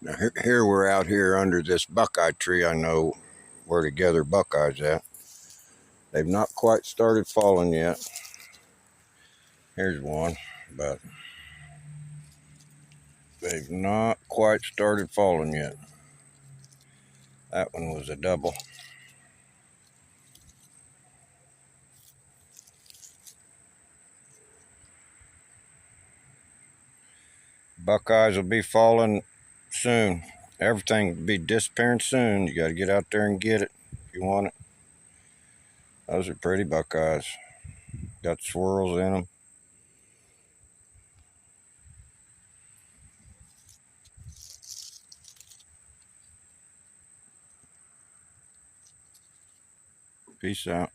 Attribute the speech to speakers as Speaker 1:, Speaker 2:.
Speaker 1: Now here we're out here under this buckeye tree. I know where to gather buckeyes at. They've not quite started falling yet. Here's one, but they've not quite started falling yet. That one was a double. Buckeyes will be falling soon. Everything will be disappearing soon. You got to get out there and get it if you want it. Those are pretty buckeyes. Got swirls in them. Peace out.